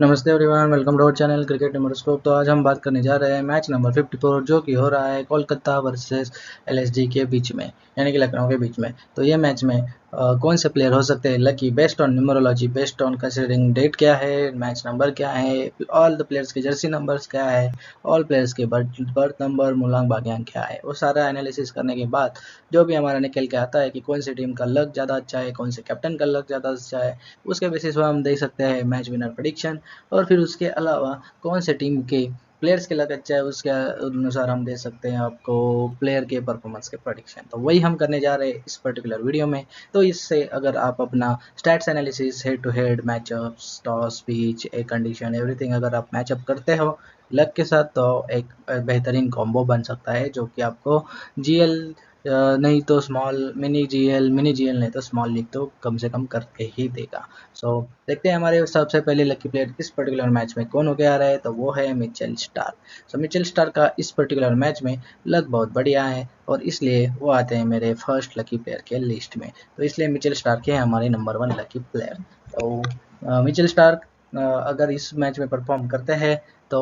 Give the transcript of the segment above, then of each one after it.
नमस्ते everyone, welcome to our channel cricket numeroscope. तो आज हम बात करने जा रहे हैं मैच नंबर 54 जो कि हो रहा है कोलकाता वर्सेस एलएसजी के बीच में, यानी कि लखनऊ के बीच में। तो ये मैच में कौन से प्लेयर हो सकते हैं lucky, based on numerology, based on considering date क्या है, मैच नंबर क्या है, ऑल द प्लेयर्स के जर्सी नंबर्स क्या है, ऑल प्लेयर्स के बर्थ नंबर, मूलांक भाग्यांक क्या है, वो सारा एनालिसिस करने के बाद जो भी हमारा निकल के आता है कि कौन सी टीम का लक ज़्यादा अच्छा है, कौन से कैप्टन का लक ज़्यादा अच्छा है, उसके बेसिस पर हम दे सकते हैं मैच विनर प्रेडिक्शन। और फिर उसके अलावा कौन से टीम के प्लेयर्स के लग अच्छा है उसके अनुसार हम दे सकते हैं आपको प्लेयर के परफॉर्मेंस के प्रेडिक्शन। तो वही हम करने जा रहे हैं इस पर्टिकुलर वीडियो में। तो इससे अगर आप अपना stats analysis, head to head matchups, toss, pitch, a condition, everything अगर आप मैचअप करते हो लक के साथ, तो एक बेहतरीन कॉम्बो बन सकता है जो कि आपको जीएल नहीं तो स्मॉल मिनी जीएल नहीं तो स्मॉल लीग तो कम से कम करके ही देगा। सो देखते हैं हमारे सबसे पहले लकी प्लेयर इस पर्टिकुलर मैच में कौन होके आ रहा है। तो वो है मिचेल स्टार्क। सो मिचेल स्टार्क का इस पर्टिकुलर मैच में लक बहुत बढ़िया है और इसलिए वो आते हैं मेरे फर्स्ट लकी प्लेयर के लिस्ट में। तो इसलिए मिचेल स्टार्क है हमारे नंबर 1 लकी प्लेयर। तो मिचेल स्टार्क अगर इस मैच में परफॉर्म करते हैं तो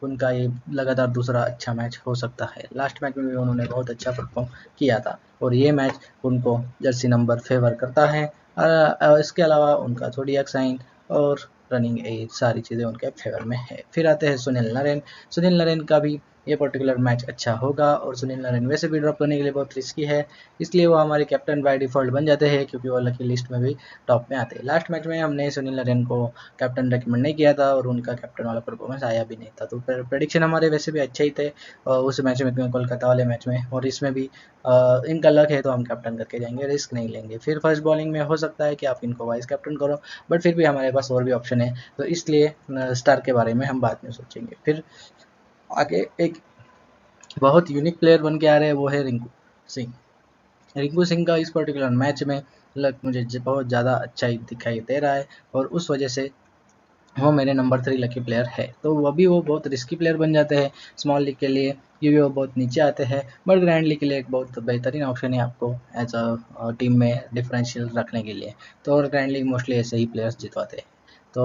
उनका ये लगातार दूसरा अच्छा मैच हो सकता है। लास्ट मैच में भी उन्होंने बहुत अच्छा परफॉर्म किया था और ये मैच उनको जर्सी नंबर फेवर करता है। इसके अलावा उनका ज़ोडिएक साइन और रनिंग एज सारी चीज़ें उनके फेवर में है। फिर आते हैं सुनील नरेन। सुनील नरेन का भी ये पर्टिकुलर मैच अच्छा होगा और सुनील नरेन वैसे भी ड्रॉप करने के लिए बहुत रिस्की है, इसलिए वो हमारे कैप्टन बाय डिफ़ॉल्ट बन जाते हैं क्योंकि वो लकी लिस्ट में भी टॉप में आते हैं। लास्ट मैच में हमने सुनील नरेन को कैप्टन रिकमेंड नहीं किया था और उनका कैप्टन वाला परफॉर्मेंस आया भी नहीं था। तो प्रेडिक्शन हमारे वैसे भी अच्छे ही थे उस मैच में, कोलकाता वाले मैच में, और इसमें भी इनका लक है तो हम कैप्टन करके जाएंगे, रिस्क नहीं लेंगे। फिर फर्स्ट बॉलिंग में हो सकता है कि आप इनको वाइस कैप्टन करो, बट फिर भी हमारे पास और भी ऑप्शन है, तो इसलिए स्टार के बारे में हम बाद में सोचेंगे। फिर आगे एक बहुत यूनिक प्लेयर बन के आ रहे हैं, वो है रिंकू सिंह। रिंकू सिंह का इस पर्टिकुलर मैच में लक मुझे बहुत ज़्यादा अच्छा ही दिखाई दे रहा है और उस वजह से वो मेरे नंबर 3 लकी प्लेयर है। तो अभी वो बहुत रिस्की प्लेयर बन जाते हैं स्मॉल लीग के लिए क्योंकि वो बहुत नीचे आते हैं, बट ग्रैंड लीग के लिए एक बहुत बेहतरीन ऑप्शन है आपको एज अ टीम में डिफरेंशियल रखने के लिए। तो और ग्रैंड लीग मोस्टली ऐसे ही प्लेयर्स जितवाते हैं। तो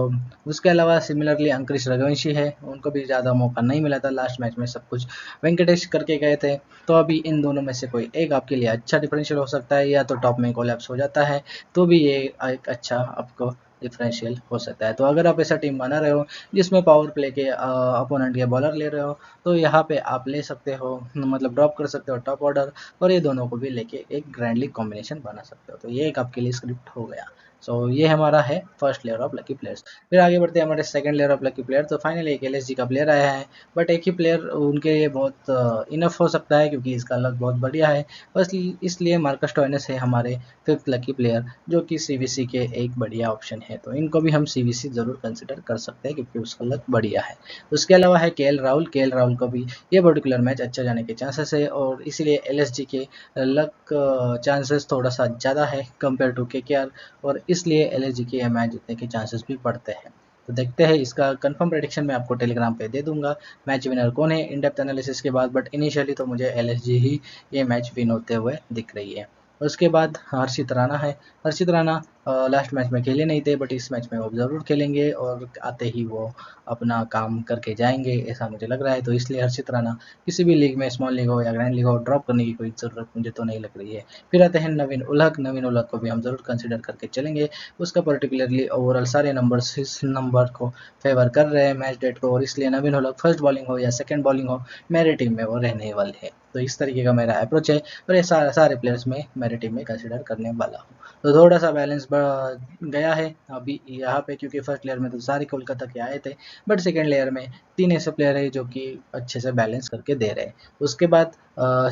उसके अलावा सिमिलरली अंकुरिश रघुवंशी है, उनको भी ज़्यादा मौका नहीं मिला था लास्ट मैच में, सब कुछ वेंकटेश करके गए थे। तो अभी इन दोनों में से कोई एक आपके लिए अच्छा डिफरेंशियल हो सकता है, या तो टॉप में कोलैप्स हो जाता है तो भी ये एक अच्छा आपको डिफरेंशियल हो सकता है। तो अगर आप ऐसा टीम बना रहे हो जिसमें पावर प्ले के अपोनेंट के बॉलर ले रहे हो, तो यहाँ पे आप ले सकते हो, मतलब ड्रॉप कर सकते हो टॉप ऑर्डर और ये दोनों को भी लेके एक ग्रैंड लीग कॉम्बिनेशन बना सकते हो। तो ये एक आपके लिए स्क्रिप्ट हो गया। सो ये हमारा है first layer of lucky players. फिर आगे बढ़ते हैं हमारे second layer of lucky player. तो फाइनली एक एलएसजी का प्लेयर आया है, बट एक ही प्लेयर उनके लिए बहुत इनफ हो सकता है क्योंकि इसका लक बहुत बढ़िया है। बस इसलिए मार्कस स्टोइनिस है हमारे फिफ्थ लकी प्लेयर, जो कि सीवीसी के एक बढ़िया ऑप्शन है। तो इनको भी हम सीवीसी ज़रूर कंसिडर कर सकते हैं क्योंकि उसका लक बढ़िया है। उसके अलावा है केएल राहुल को भी ये पर्टिकुलर मैच अच्छा जाने के चांसेस है और इसीलिए एलएसजी के लक चांसेस थोड़ा सा ज़्यादा है कंपेयर टू केकेआर, और इसलिए एलएसजी के मैच जीतने के चांसेस भी बढ़ते हैं। तो देखते हैं, इसका कंफर्म प्रेडिक्शन मैं आपको टेलीग्राम पे दे दूंगा मैच विनर कौन है इन डेप्थ एनालिसिस के बाद, बट इनिशियली तो मुझे एलएसजी ही ये मैच विन होते हुए दिख रही है। उसके बाद हर्षित राणा है। हर्षित राणा लास्ट मैच में खेले नहीं थे, बट इस मैच में वो ज़रूर खेलेंगे और आते ही वो अपना काम करके जाएंगे ऐसा मुझे लग रहा है। तो इसलिए हर्षित राणा किसी भी लीग में, स्मॉल लीग हो या ग्रैंड लीग हो, ड्रॉप करने की कोई ज़रूरत मुझे तो नहीं लग रही है। फिर आते हैं नवीन उलहक। नवीन उलहक को भी हम ज़रूर कंसिडर करके चलेंगे। उसका पर्टिकुलरली ओवरऑल सारे नंबर्स इस नंबर को फेवर कर रहे हैं मैच डेट को, और इसलिए नवीन उलहक फर्स्ट बॉलिंग हो या सेकंड बॉलिंग हो मेरी टीम में वो रहने वाले हैं। तो इस तरीके का मेरा अप्रोच है और ये सारे प्लेयर्स में मेरी टीम में कंसिडर करने वाला हूँ। तो थोड़ा सा बैलेंस गया है अभी यहाँ पे क्योंकि फर्स्ट लेयर में तो सारे कोलकाता के आए थे, बट सेकेंड लेयर में 3 ऐसे प्लेयर है जो कि अच्छे से बैलेंस करके दे रहे हैं। उसके बाद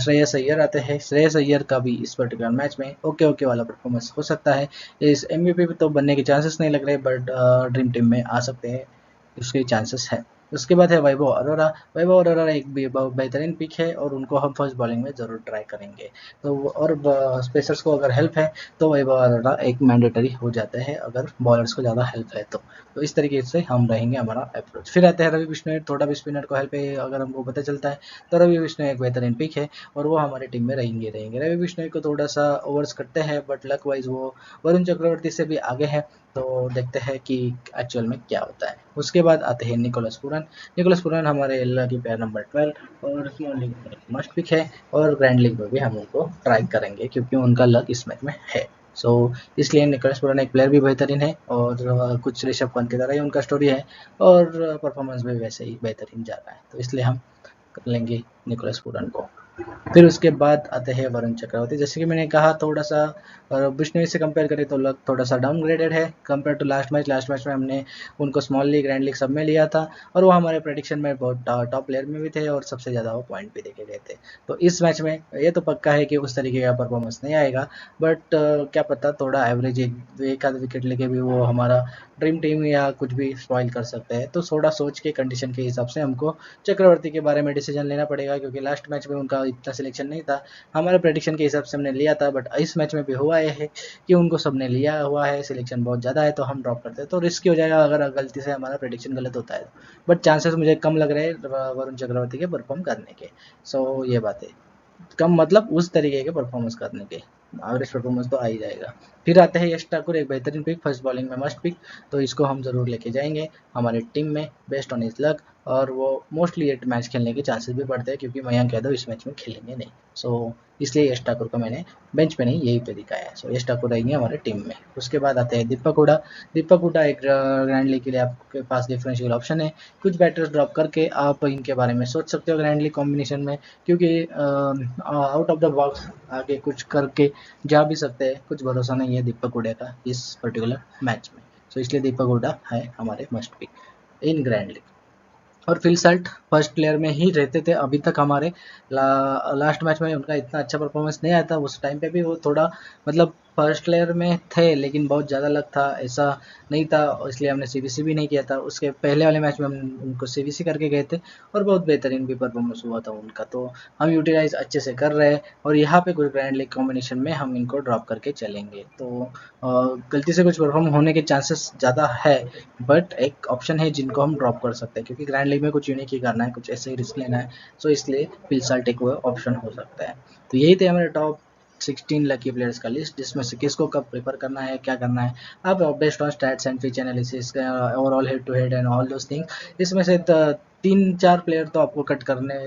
श्रेयस अय्यर आते हैं। श्रेयस अय्यर का भी इस पर्टिकुलर मैच में ओके वाला परफॉर्मेंस हो सकता है। इस एमवीपी तो बनने के चांसेस नहीं लग रहे, बट ड्रीम टीम में आ सकते हैं, उसके चांसेस है। उसके बाद है वैभव अरोरा। वैभव अरोरा एक बेहतरीन पिक है और उनको हम फर्स्ट बॉलिंग में ज़रूर ट्राई करेंगे। तो और स्पेसर्स को अगर हेल्प है तो वैभव अरोरा एक मैंडेटरी हो जाते हैं अगर बॉलर्स को ज़्यादा हेल्प है तो इस तरीके से हम रहेंगे हमारा अप्रोच। फिर आते हैं रवि बिश्नोई। थोड़ा भी स्पिनर को हेल्प है अगर हमको पता चलता है तो रवि बिश्नोई एक बेहतरीन पिक है और वो हमारी टीम में रहेंगे। रवि बिश्नोई को थोड़ा सा ओवर्स करते हैं, बट लक वाइज वो वरुण चक्रवर्ती से भी आगे है। तो देखते हैं कि एक्चुअल में क्या होता है। उसके बाद आते हैं निकोलस पूरन। निकोलस पूरन हमारे लकी प्लेयर नंबर 12 और स्मॉल लीग में मस्ट पिक है, और ग्रैंड लीग में भी हम उनको ट्राई करेंगे क्योंकि उनका लक इस मैच में है। सो इसलिए निकोलस पूरन एक प्लेयर भी बेहतरीन है, और कुछ ऋषभ पंत की तरह ही उनका स्टोरी है, और परफॉर्मेंस भी वैसे ही बेहतरीन जा रहा है, तो इसलिए हम कर लेंगे निकोलस पूरन को। फिर उसके बाद आते हैं वरुण चक्रवर्ती। जैसे कि मैंने कहा, थोड़ा सा बिश्नोई से कंपेयर करें तो लक थोड़ा सा डाउनग्रेडेड है compare to last match. Last match में हमने उनको स्मॉल लीग, ग्रैंड लीग सब में लिया था, और वो हमारे प्रेडिक्शन में बहुत टॉप प्लेयर में भी थे, और सबसे ज़्यादा वो पॉइंट भी देके गए थे। तो इस मैच में ये तो पक्का है कि उस तरीके का परफॉर्मेंस नहीं आएगा, बट क्या पता थोड़ा एवरेज एक आध विकेट लेके भी वो हमारा ड्रीम टीम या कुछ भी स्पॉइल कर सकते हैं। तो थोड़ा सोच के कंडीशन के हिसाब से हमको चक्रवर्ती के बारे में डिसीजन लेना पड़ेगा, क्योंकि लास्ट मैच में उनका इतना सिलेक्शन नहीं था। हमारे प्रेडिक्शन के हिसाब से हमने लिया था, बट इस मैच में भी हुआ यह है कि उनको सबने लिया हुआ है, सिलेक्शन बहुत ज़्यादा है, तो हम ड्रॉप करते हैं तो रिस्की हो जाएगा अगर गलती से हमारा प्रेडिक्शन गलत होता है। बट चांसेस मुझे कम लग रहे हैं वरुण चक्रवर्ती के परफॉर्म करने के। सो ये बात है, कम मतलब उस तरीके के परफॉर्मेंस करने के, एवरेज परफॉर्मेंस तो आ ही जाएगा। फिर आते हैं यश ठाकुर, एक बेहतरीन पिक, फर्स्ट बॉलिंग में मस्ट पिक, तो इसको हम ज़रूर लेके जाएंगे हमारे टीम में बेस्ट ऑन इज लक। और वो मोस्टली ये मैच खेलने के चांसेस भी बढ़ते हैं, क्योंकि मयंक यादव इस मैच में खेलेंगे नहीं। सो इसलिए यश ठाकुर को मैंने बेंच पे नहीं, यहीं पे दिखाया है। सो यश ठाकुर रहेंगे हमारे टीम में। उसके बाद आते हैं दीपक हुडा। दीपक हुडा एक ग्रैंड लीग के लिए आपके पास डिफरेंशियल ऑप्शन है, कुछ बैटर्स ड्रॉप करके आप इनके बारे में सोच सकते हो ग्रैंड लीग कॉम्बिनेशन में, क्योंकि आउट ऑफ द बॉक्स आगे कुछ करके जा भी सकते हैं। कुछ भरोसा नहीं है दीपक हुडा का इस पर्टिकुलर मैच में, तो इसलिए दीपक हुडा है हमारे मस्ट पिक इन ग्रैंड लीग। और फिल सल्ट फर्स्ट प्लेयर में ही रहते थे अभी तक हमारे। लास्ट मैच में उनका इतना अच्छा परफॉर्मेंस नहीं आया था, उस टाइम पे भी वो थोड़ा मतलब फर्स्ट प्लेयर में थे, लेकिन बहुत ज़्यादा लक था ऐसा नहीं था, इसलिए हमने सीबीसी भी नहीं किया था। उसके पहले वाले मैच में हम उनको सीबीसी करके गए थे, और बहुत बेहतरीन भी परफॉर्मेंस हुआ था उनका, तो हम यूटिलाइज अच्छे से कर रहे हैं। और यहाँ पे कोई ग्रैंड लीग कॉम्बिनेशन में हम इनको ड्रॉप करके चलेंगे, तो गलती से कुछ परफॉर्म होने के चांसेस ज़्यादा है, बट एक ऑप्शन है जिनको हम ड्रॉप कर सकते हैं, क्योंकि ग्रैंड लीग में कुछ यूनिक ही करना है, कुछ ऐसे ही रिस्क लेना है। सो इसलिए फिलसाल्ट एक वो ऑप्शन हो सकता है। तो यही थे हमारे टॉप 16 लकी प्लेयर्स का लिस्ट, जिसमें से किसको कब प्रेफर करना है, क्या करना है, आप based on stats and pitch analysis, overall head to head and all those things, इसमें से 3-4 प्लेयर तो आपको कट करने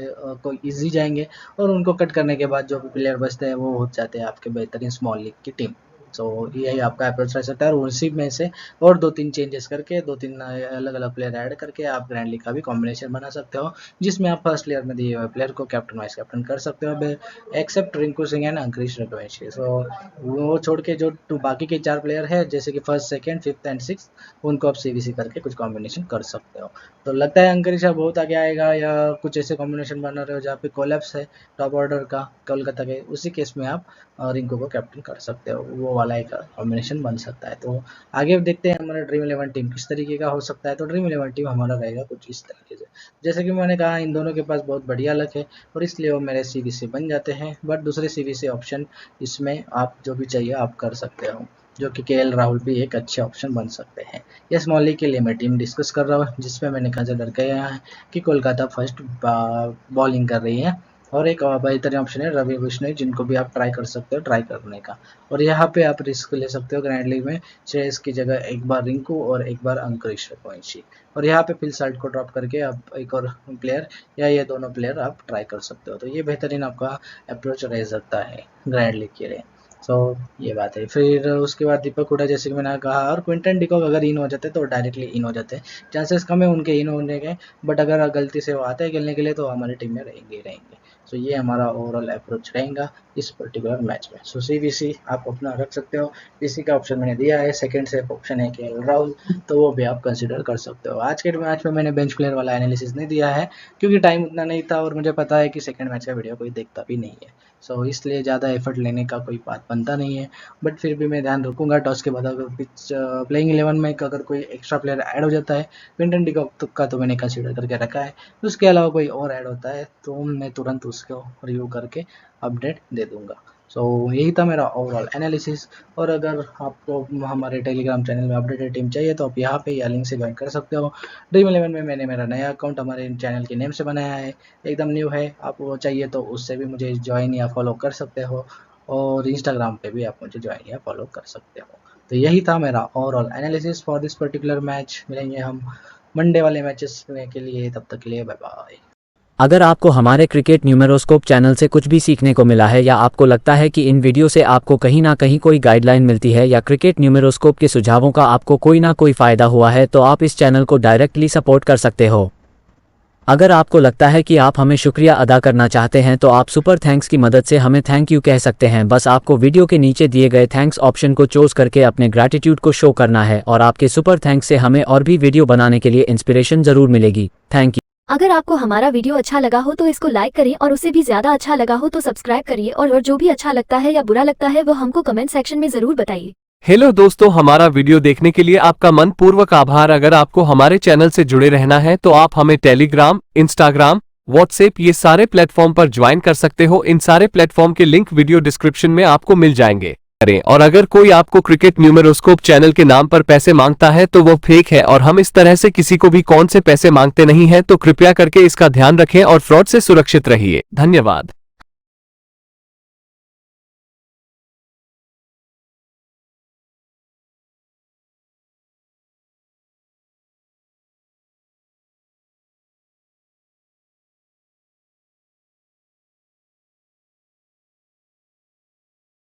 को ईजी जाएंगे, और उनको कट करने के बाद जो भी प्लेयर बचते हैं वो हो जाते हैं आपके बेहतरीन स्मॉल लीग की टीम। सो यही आपका अप्रोच रह सकता है, और उसी में से और 2-3 चेंजेस करके, 2-3 अलग अलग प्लेयर ऐड करके आप ग्रैंड लीग का भी कॉम्बिनेशन बना सकते हो, जिसमें आप फर्स्ट प्लेयर में दिए हुए प्लेयर को कैप्टन वाइस कैप्टन कर सकते हो, एक्सेप्ट रिंकू सिंह एंड अंकुरिश रघुवंशी। सो वो छोड़ के जो बाकी के 4 प्लेयर है, जैसे कि first, second, fifth and six, उनको आप सीबीसी करके कुछ कॉम्बिनेशन कर सकते हो। तो लगता है अंकुरिश बहुत आगे आएगा, या कुछ ऐसे कॉम्बिनेशन बना रहे हो जहाँ पे कोलैप्स है टॉप ऑर्डर का कोलकाता के, उसी केस में आप रिंकू को कैप्टन कर सकते हो, वो वाला एक कॉम्बिनेशन बन सकता है। तो आगे देखते हैं हमारा ड्रीम 11 टीम किस तरीके का हो सकता है। तो ड्रीम 11 टीम हमारा रहेगा कुछ इस तरीके से, जैसे कि मैंने कहा इन दोनों के पास बहुत बढ़िया लक है, और इसलिए वो मेरे सीबीसी बन जाते हैं। बट दूसरे सीबीसी ऑप्शन इसमें आप जो भी चाहिए आप कर सकते हो, जो कि केएल राहुल भी एक अच्छे ऑप्शन बन सकते हैं। ये स्मॉल लीग के लिए मैं टीम डिस्कस कर रहा हूँ, जिसमें मैंने कंसिडर किया है कि कोलकाता फर्स्ट बॉलिंग कर रही है, और एक बेहतरीन ऑप्शन है रवि बिश्नोई, जिनको भी आप ट्राई कर सकते हो ट्राई करने का। और यहाँ पे आप रिस्क ले सकते हो ग्रैंड लीग में श्रेयस की जगह एक बार रिंकू और एक बार अंकुरिश रघुवंशी, और यहाँ पे फिल साल्ट को ड्रॉप करके आप एक और प्लेयर या ये दोनों प्लेयर आप ट्राई कर सकते हो। तो ये बेहतरीन आपका अप्रोच रह सकता है ग्रैंड लीग के लिए। सो ये बात है। फिर उसके बाद दीपक हुडा, जैसे कि मैंने कहा, और क्विंटन डिकॉक अगर इन हो जाते तो डायरेक्टली इन हो जाते, चांसेस कम है उनके इन होने के, बट अगर गलती से वो आते हैं खेलने के लिए तो हमारी टीम में रहेंगे ही रहेंगे। सो ये हमारा ओवरऑल अप्रोच रहेगा इस पर्टिकुलर मैच में। सो सीबीसी आप अपना रख सकते हो, पीसी का ऑप्शन मैंने दिया है, सेकंड से ऑप्शन है केएल राहुल, तो वो भी आप कंसिडर कर सकते हो। आज के मैच में मैंने बेंच प्लेयर वाला एनालिसिस नहीं दिया है, क्योंकि टाइम उतना नहीं था, और मुझे पता है कि सेकंड मैच का वीडियो कोई देखता भी नहीं है, सो इसलिए ज़्यादा एफर्ट लेने का कोई बात बनता नहीं है। बट फिर भी मैं ध्यान रखूंगा टॉस के बाद अगर पिच प्लेइंग 11 में अगर कोई एक्स्ट्रा प्लेयर ऐड हो जाता है, क्विंटन डिकॉक का तो मैंने कंसिडर करके रखा है, उसके अलावा कोई और ऐड होता है तो मैं तुरंत उसको रिव्यू करके अपडेट दे दूंगा। सो यही था मेरा ओवरऑल एनालिसिस। और अगर आपको हमारे टेलीग्राम चैनल में अपडेटेड टीम चाहिए तो आप यहाँ पे या लिंक से ज्वाइन कर सकते हो। ड्रीम 11 में मैंने मेरा नया अकाउंट हमारे चैनल के नेम से बनाया है, एकदम न्यू है, आप वो चाहिए तो उससे भी मुझे ज्वाइन या फॉलो कर सकते हो, और इंस्टाग्राम पे भी आप मुझे ज्वाइन या फॉलो कर सकते हो। तो यही था मेरा overall analysis for this particular match. मिलेंगे हम मंडे वाले मैचेस के लिए, तब तक के लिए बाय बाय। अगर आपको हमारे क्रिकेट न्यूमेरोस्कोप चैनल से कुछ भी सीखने को मिला है या आपको लगता है कि इन वीडियो से आपको कहीं ना कहीं कोई गाइडलाइन मिलती है या क्रिकेट न्यूमेरोस्कोप के सुझावों का आपको कोई ना कोई फ़ायदा हुआ है, तो आप इस चैनल को डायरेक्टली सपोर्ट कर सकते हो। अगर आपको लगता है कि आप हमें शुक्रिया अदा करना चाहते हैं तो आप सुपर थैंक्स की मदद से हमें थैंक यू कह सकते हैं। बस आपको वीडियो के नीचे दिए गए थैंक्स ऑप्शन को चूज करके अपने ग्रैटिट्यूड को शो करना है और आपके सुपर थैंक्स से हमें और भी वीडियो बनाने के लिए इंस्पिरेशन जरूर मिलेगी। Thank you. अगर आपको हमारा वीडियो अच्छा लगा हो तो इसको लाइक करिए और उससे भी ज्यादा अच्छा लगा हो तो सब्सक्राइब करिए और जो भी अच्छा लगता है या बुरा लगता है वो हमको कमेंट सेक्शन में जरूर बताइए। हेलो दोस्तों, हमारा वीडियो देखने के लिए आपका मनपूर्वक आभार। अगर आपको हमारे चैनल से जुड़े रहना है तो आप हमें टेलीग्राम, इंस्टाग्राम, व्हाट्सएप ये सारे प्लेटफॉर्म पर ज्वाइन कर सकते हो। इन सारे प्लेटफॉर्म के लिंक वीडियो डिस्क्रिप्शन में आपको मिल जाएंगे। और अगर कोई आपको क्रिकेट न्यूमेरोस्कोप चैनल के नाम पर पैसे मांगता है तो वो फेक है और हम इस तरह से किसी को भी कौन से पैसे मांगते नहीं है, तो कृपया करके इसका ध्यान रखें और फ्रॉड से सुरक्षित रहिए। धन्यवाद।